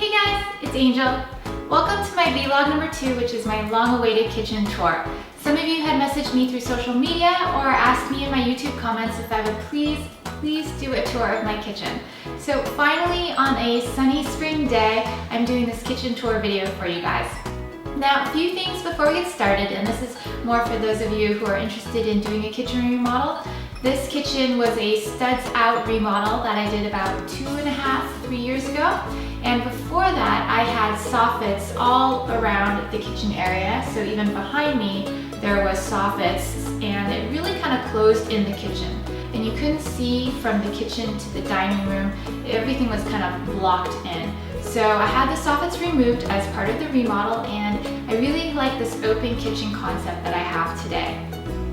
Hey guys, it's Angel. Welcome to my vlog number 2, which is my long-awaited kitchen tour. Some of you had messaged me through social media or asked me in my YouTube comments if I would please do a tour of my kitchen. So finally, on a sunny spring day, I'm doing this kitchen tour video for you guys. Now, a few things before we get started, and this is more for those of you who are interested in doing a kitchen remodel. This kitchen was a studs out remodel that I did about 2.5–3 years ago. And before that, I had soffits all around the kitchen area. So even behind me, there was soffits, and it really kind of closed in the kitchen. And you couldn't see from the kitchen to the dining room. Everything was kind of blocked in. So I had the soffits removed as part of the remodel, and I really like this open kitchen concept that I have today.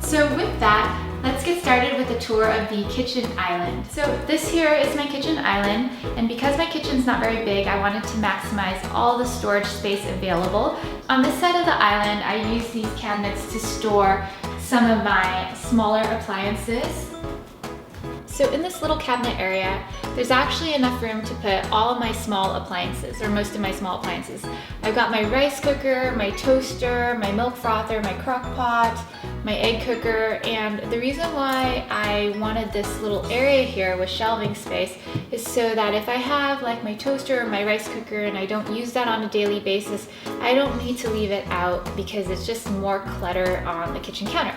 So with that, let's get started with a tour of the kitchen island. So this here is my kitchen island, and because my kitchen's not very big, I wanted to maximize all the storage space available. On this side of the island, I use these cabinets to store some of my smaller appliances. So in this little cabinet area, there's actually enough room to put all of my small appliances, or most of my small appliances. I've got my rice cooker, my toaster, my milk frother, my crock pot, my egg cooker, and the reason why I wanted this little area here with shelving space is so that if I have like my toaster or my rice cooker and I don't use that on a daily basis, I don't need to leave it out because it's just more clutter on the kitchen counter.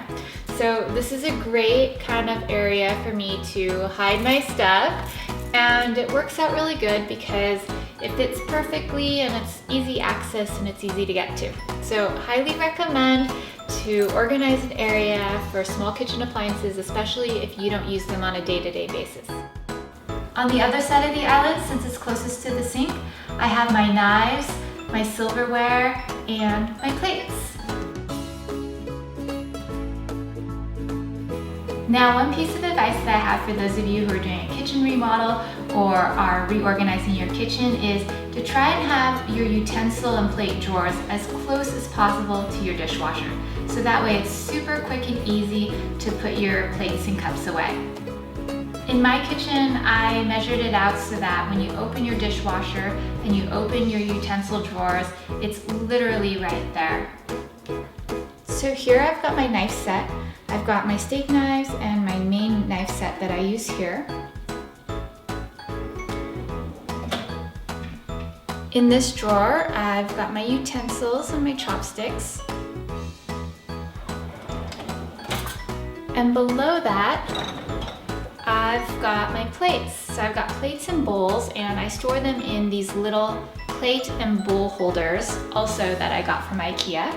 So this is a great kind of area for me to hide my stuff, and it works out really good because it fits perfectly and it's easy access and it's easy to get to. So highly recommend to organize an area for small kitchen appliances, especially if you don't use them on a day-to-day basis. On the other side of the island, since it's closest to the sink, I have my knives, my silverware, and my plates. Now, one piece of advice that I have for those of you who are doing a kitchen remodel or are reorganizing your kitchen is to try and have your utensil and plate drawers as close as possible to your dishwasher. So that way it's super quick and easy to put your plates and cups away. In my kitchen, I measured it out so that when you open your dishwasher and you open your utensil drawers, it's literally right there. So here I've got my knife set. I've got my steak knives and my main knife set that I use here. In this drawer, I've got my utensils and my chopsticks. And below that, I've got my plates. So I've got plates and bowls, and I store them in these little plate and bowl holders, also that I got from IKEA.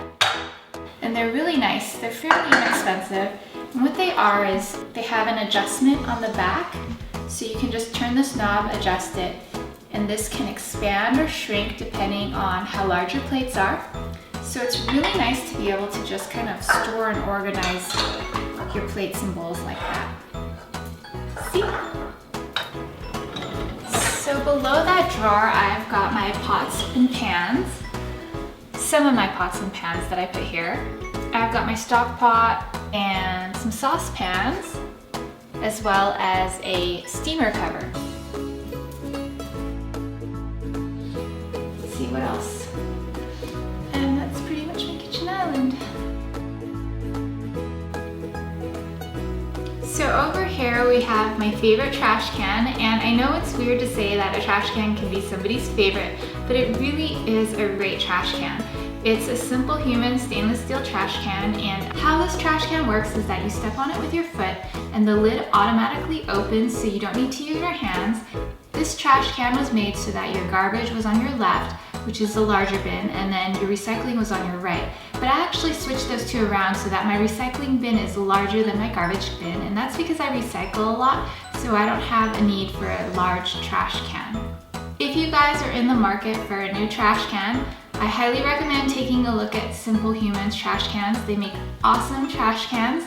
And they're really nice. They're fairly inexpensive. And what they are is they have an adjustment on the back. So you can just turn this knob, adjust it, and this can expand or shrink depending on how large your plates are. So it's really nice to be able to just kind of store and organize your plates and bowls like that. See? So below that drawer, I've got my pots and pans. Some of my pots and pans that I put here. I've got my stock pot and some saucepans, as well as a steamer cover. Let's see what else. And that's pretty much my kitchen island. So over here we have my favorite trash can, and I know it's weird to say that a trash can can be somebody's favorite, but it really is a great trash can. It's a Simple Human stainless steel trash can, and how this trash can works is that you step on it with your foot and the lid automatically opens so you don't need to use your hands. This trash can was made so that your garbage was on your left, which is the larger bin, and then your recycling was on your right. But I actually switched those two around so that my recycling bin is larger than my garbage bin, and that's because I recycle a lot, so I don't have a need for a large trash can. If you guys are in the market for a new trash can, I highly recommend taking a look at Simple Human's trash cans. They make awesome trash cans,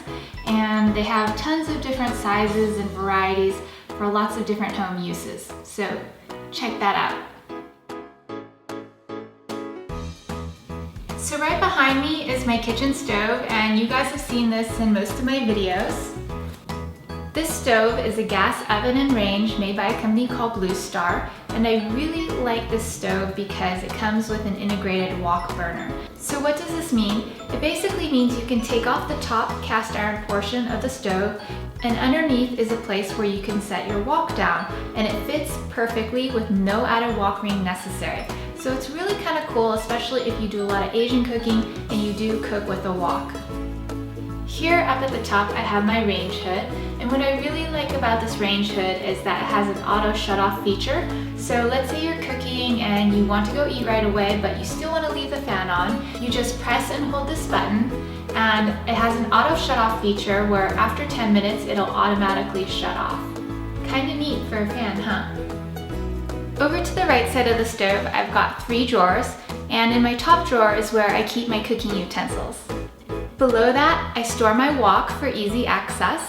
and they have tons of different sizes and varieties for lots of different home uses. So check that out. So right behind me is my kitchen stove, and you guys have seen this in most of my videos. This stove is a gas oven and range made by a company called Blue Star, and I really like this stove because it comes with an integrated wok burner. So what does this mean? It basically means you can take off the top cast iron portion of the stove, and underneath is a place where you can set your wok down, and it fits perfectly with no added wok ring necessary. So it's really kind of cool, especially if you do a lot of Asian cooking and you do cook with a wok. Here up at the top I have my range hood, and what I really like about this range hood is that it has an auto shut-off feature. So let's say you're cooking and you want to go eat right away, but you still want to leave the fan on. You just press and hold this button, and it has an auto shut-off feature where after 10 minutes it'll automatically shut off. Kinda neat for a fan, huh? Over to the right side of the stove I've got 3 drawers, and in my top drawer is where I keep my cooking utensils. Below that, I store my wok for easy access,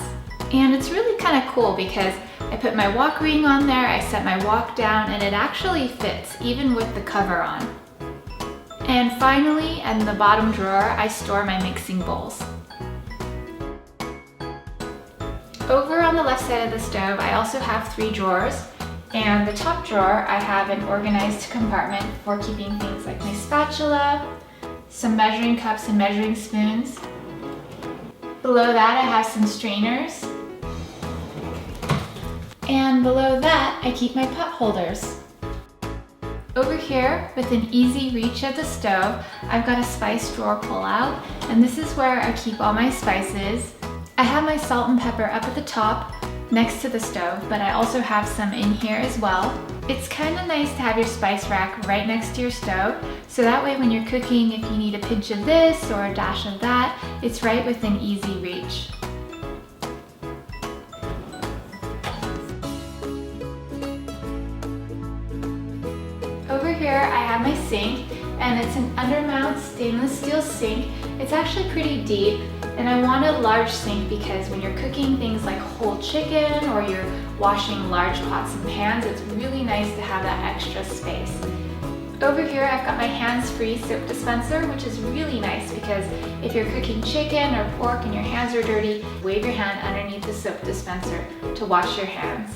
and it's really kind of cool because I put my wok ring on there, I set my wok down, and it actually fits even with the cover on. And finally, in the bottom drawer, I store my mixing bowls. Over on the left side of the stove, I also have 3 drawers, and the top drawer, I have an organized compartment for keeping things like my spatula, some measuring cups and measuring spoons. Below that I have some strainers. And below that I keep my pot holders. Over here, within easy reach of the stove, I've got a spice drawer pull-out, and this is where I keep all my spices. I have my salt and pepper up at the top next to the stove, but I also have some in here as well. It's kind of nice to have your spice rack right next to your stove, so that way when you're cooking, if you need a pinch of this or a dash of that, it's right within easy reach. Over here I have my sink, and it's an undermount stainless steel sink. It's actually pretty deep, and I want a large sink because when you're cooking things like whole chicken or you're washing large pots and pans, it's really nice to have that extra space. Over here I've got my hands-free soap dispenser, which is really nice because if you're cooking chicken or pork and your hands are dirty, wave your hand underneath the soap dispenser to wash your hands.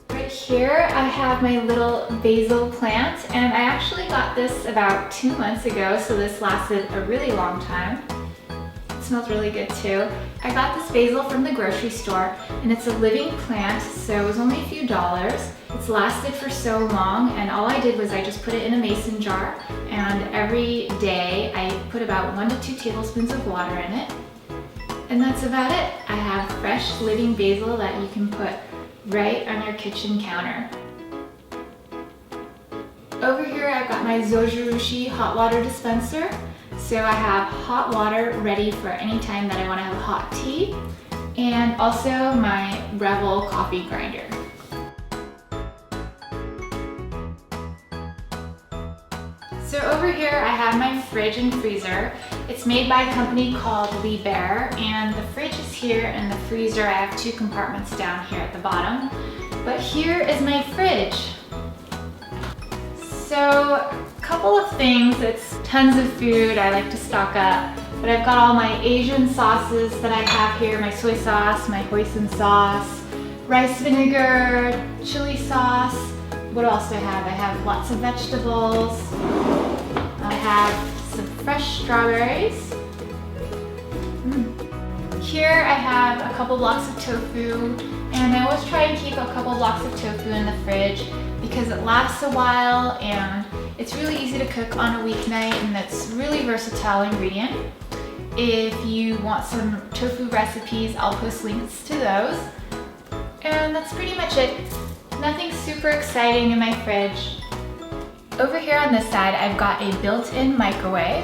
Right here I have my little basil plant, and I actually got this about 2 months ago, so this lasted a really long time. It smells really good too. I got this basil from the grocery store, and it's a living plant, so it was only a few dollars. It's lasted for so long, and all I did was I just put it in a mason jar, and every day I put about 1 to 2 tablespoons of water in it. And that's about it. I have fresh living basil that you can put right on your kitchen counter. Over here I've got my Zojirushi hot water dispenser. So I have hot water ready for any time that I want to have hot tea, and also my Rebel coffee grinder. So over here I have my fridge and freezer. It's made by a company called Lee Bear, and the fridge is here, and the freezer, I have 2 compartments down here at the bottom. But here is my fridge. So a couple of things, it's tons of food I like to stock up, but I've got all my Asian sauces that I have here, my soy sauce, my hoisin sauce, rice vinegar, chili sauce. What else do I have? I have lots of vegetables. I have some fresh strawberries. Here I have a couple blocks of tofu, and I always try and keep a couple blocks of tofu in the fridge because it lasts a while and it's really easy to cook on a weeknight, and it's really versatile ingredient. If you want some tofu recipes, I'll post links to those. And that's pretty much it. Nothing super exciting in my fridge. Over here on this side, I've got a built-in microwave,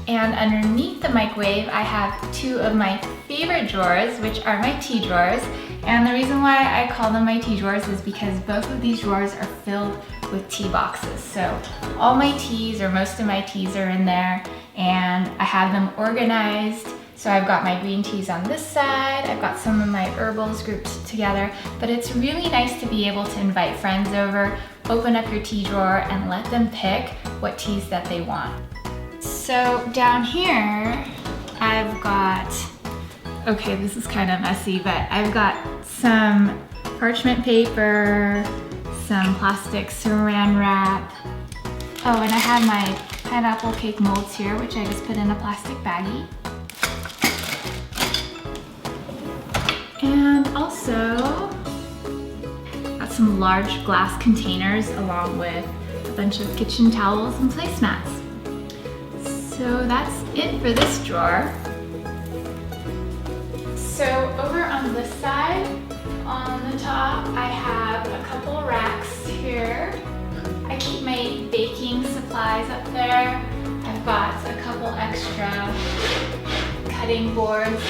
and underneath the microwave, I have 2 of my favorite drawers, which are my tea drawers. And the reason why I call them my tea drawers is because both of these drawers are filled with tea boxes. So all my teas, or most of my teas, are in there, and I have them organized. So I've got my green teas on this side, I've got some of my herbals grouped together, but it's really nice to be able to invite friends over, open up your tea drawer, and let them pick what teas that they want. So down here, I've got Okay, this is kind of messy, but I've got some parchment paper, some plastic saran wrap. Oh, and I have my pineapple cake molds here, which I just put in a plastic baggie. And also got some large glass containers along with a bunch of kitchen towels and placemats. So that's it for this drawer. So over on this side, on the top, I have a couple racks here. I keep my baking supplies up there. I've got a couple extra cutting boards.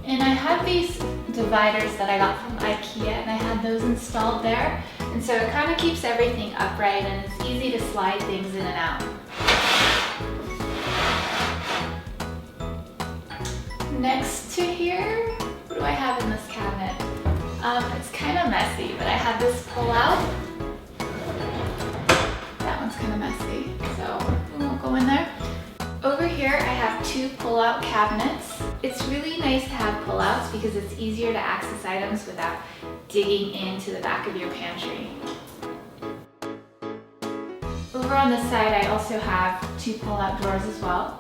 And I have these dividers that I got from IKEA, and I had those installed there. And so it kind of keeps everything upright, and it's easy to slide things in and out. Next to here, what do I have in this cabinet? It's kind of messy, but I have this pull-out. That one's kind of messy, so we won't go in there. Over here, I have two pull-out cabinets. It's really nice to have pull-outs because it's easier to access items without digging into the back of your pantry. Over on this side, I also have two pull-out drawers as well.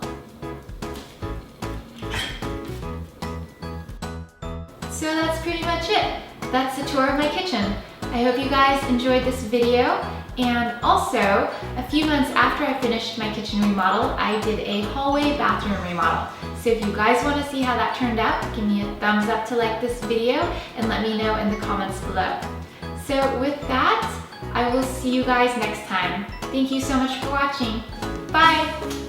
So that's pretty much it. That's the tour of my kitchen. I hope you guys enjoyed this video. And also, a few months after I finished my kitchen remodel, I did a hallway bathroom remodel. So if you guys want to see how that turned out, give me a thumbs up to like this video and let me know in the comments below. So with that, I will see you guys next time. Thank you so much for watching. Bye!